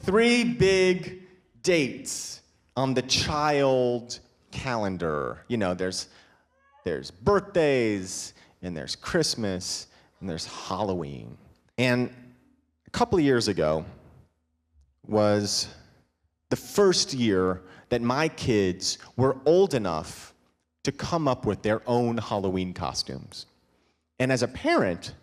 3 big dates on the child calendar. You know, there's birthdays, and there's Christmas, and there's Halloween. And a couple of years ago was the first year that my kids were old enough to come up with their own Halloween costumes. And as a parent,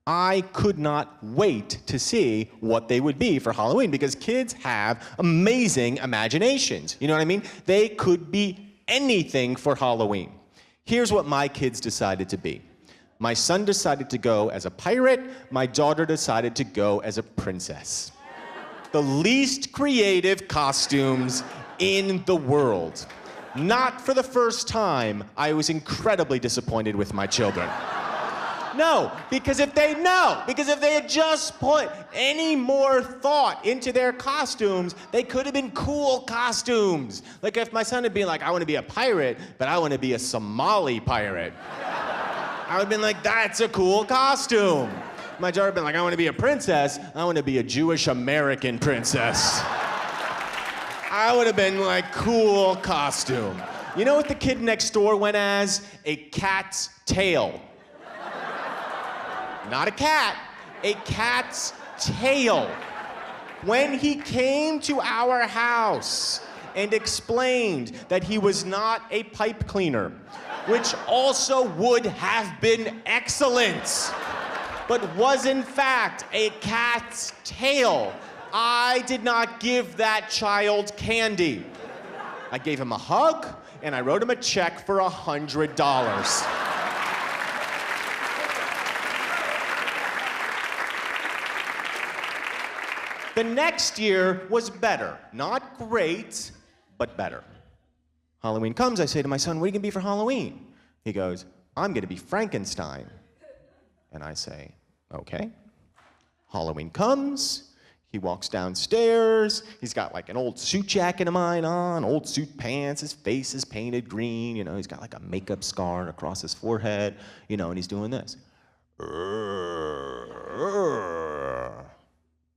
I could not wait to see what they would be for Halloween, because kids have amazing imaginations. You know what I mean? They could be anything for Halloween. Here's what my kids decided to be. My son decided to go as a pirate. My daughter decided to go as a princess. The least creative costumes in the world. Not for the first time, I was incredibly disappointed with my children. No, because if they had just put any more thought into their costumes, they could have been cool costumes. Like if my son had been like, I want to be a pirate, but I want to be a Somali pirate. I would have been like, that's a cool costume. My daughter would have been like, I want to be a princess. I want to be a Jewish American princess. I would have been like, cool costume. You know what the kid next door went as? A cat's tail. Not a cat, a cat's tail. When he came to our house and explained that he was not a pipe cleaner, which also would have been excellent, but was in fact a cat's tail, I did not give that child candy. I gave him a hug, and I wrote him a check for $100. The next year was better. Not great, but better. Halloween comes, I say to my son, what are you gonna be for Halloween? He goes, I'm gonna be Frankenstein. And I say, okay. Halloween comes, he walks downstairs, he's got like an old suit jacket of mine on, old suit pants, his face is painted green, you know, he's got like a makeup scar across his forehead, you know, and he's doing this.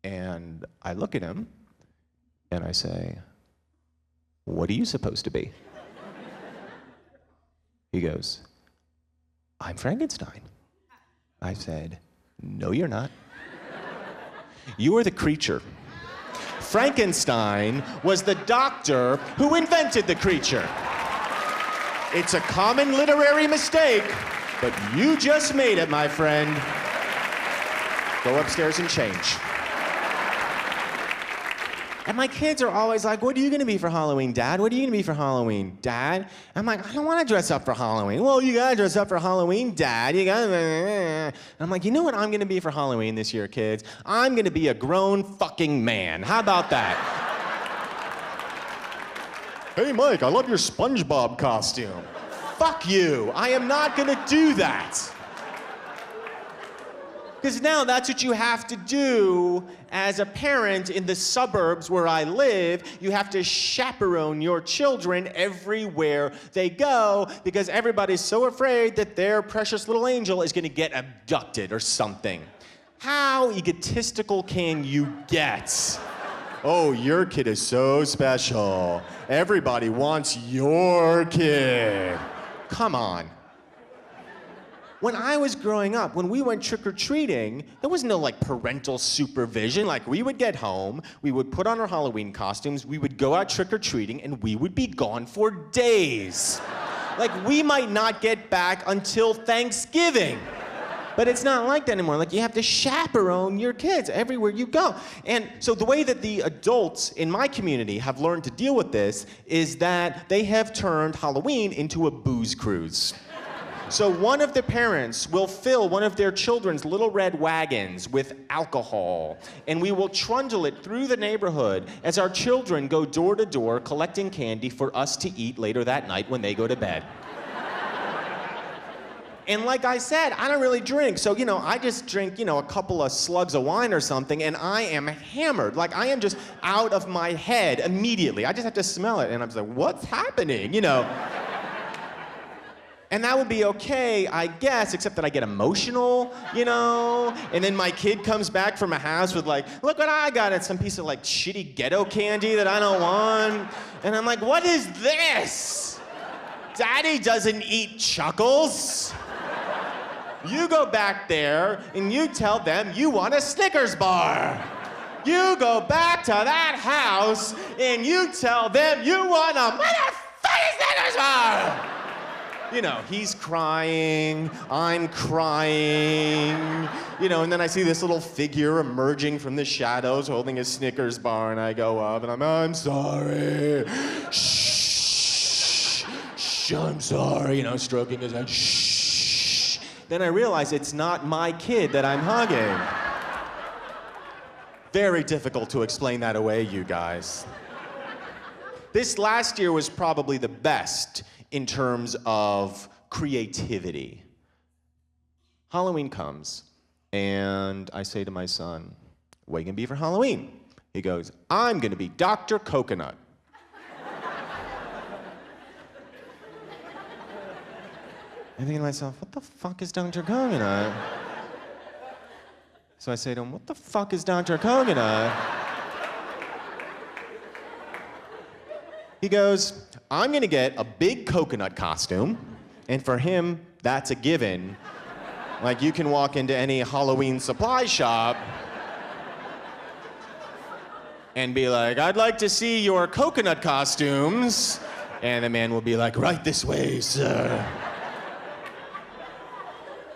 And I look at him, and I say, what are you supposed to be? He goes, I'm Frankenstein. I said, no, you're not. You are the creature. Frankenstein was the doctor who invented the creature. It's a common literary mistake, but you just made it, my friend. Go upstairs and change. And my kids are always like, what are you gonna be for Halloween, Dad? What are you gonna be for Halloween, Dad? I'm like, I don't wanna dress up for Halloween. Well, you gotta dress up for Halloween, Dad. You gotta... And I'm like, you know what I'm gonna be for Halloween this year, kids? I'm gonna be a grown fucking man. How about that? Hey, Mike, I love your SpongeBob costume. Fuck you. I am not gonna do that. Because now that's what you have to do as a parent in the suburbs where I live. You have to chaperone your children everywhere they go because everybody's so afraid that their precious little angel is gonna get abducted or something. How egotistical can you get? Oh, your kid is so special. Everybody wants your kid. Come on. When I was growing up, when we went trick-or-treating, there was no like parental supervision. Like we would get home, we would put on our Halloween costumes, we would go out trick-or-treating, and we would be gone for days. Like we might not get back until Thanksgiving. But it's not like that anymore. Like you have to chaperone your kids everywhere you go. And so the way that the adults in my community have learned to deal with this is that they have turned Halloween into a booze cruise. So one of the parents will fill one of their children's little red wagons with alcohol, and we will trundle it through the neighborhood as our children go door to door collecting candy for us to eat later that night when they go to bed. And like I said, I don't really drink, so, you know, I just drink, you know, a couple of slugs of wine or something, and I am hammered. Like, I am just out of my head immediately. I just have to smell it, and I'm just like, what's happening, you know? And that would be okay, I guess, except that I get emotional, you know? And then my kid comes back from a house with like, look what I got. It's some piece of like shitty ghetto candy that I don't want. And I'm like, what is this? Daddy doesn't eat Chuckles. You go back there and you tell them you want a Snickers bar. You go back to that house and you tell them you want a motherfucking Snickers bar. You know, he's crying, I'm crying, you know, and then I see this little figure emerging from the shadows holding a Snickers bar, and I go up and I'm sorry. Shh, shh, I'm sorry, you know, stroking his head, shh. Then I realize it's not my kid that I'm hugging. Very difficult to explain that away, you guys. This last year was probably the best in terms of creativity. Halloween comes, and I say to my son, what are you gonna be for Halloween? He goes, I'm gonna be Dr. Coconut. I'm thinking to myself, what the fuck is Dr. Coconut? So I say to him, what the fuck is Dr. Coconut? He goes, I'm gonna get a big coconut costume, and for him, that's a given. Like, you can walk into any Halloween supply shop and be like, I'd like to see your coconut costumes. And the man will be like, right this way, sir.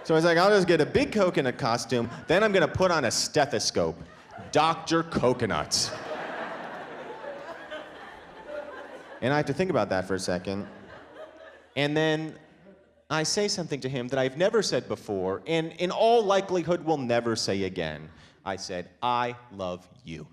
So I was like, I'll just get a big coconut costume, then I'm gonna put on a stethoscope. Dr. Coconut. And I have to think about that for a second. And then I say something to him that I've never said before, and in all likelihood will never say again. I said, I love you.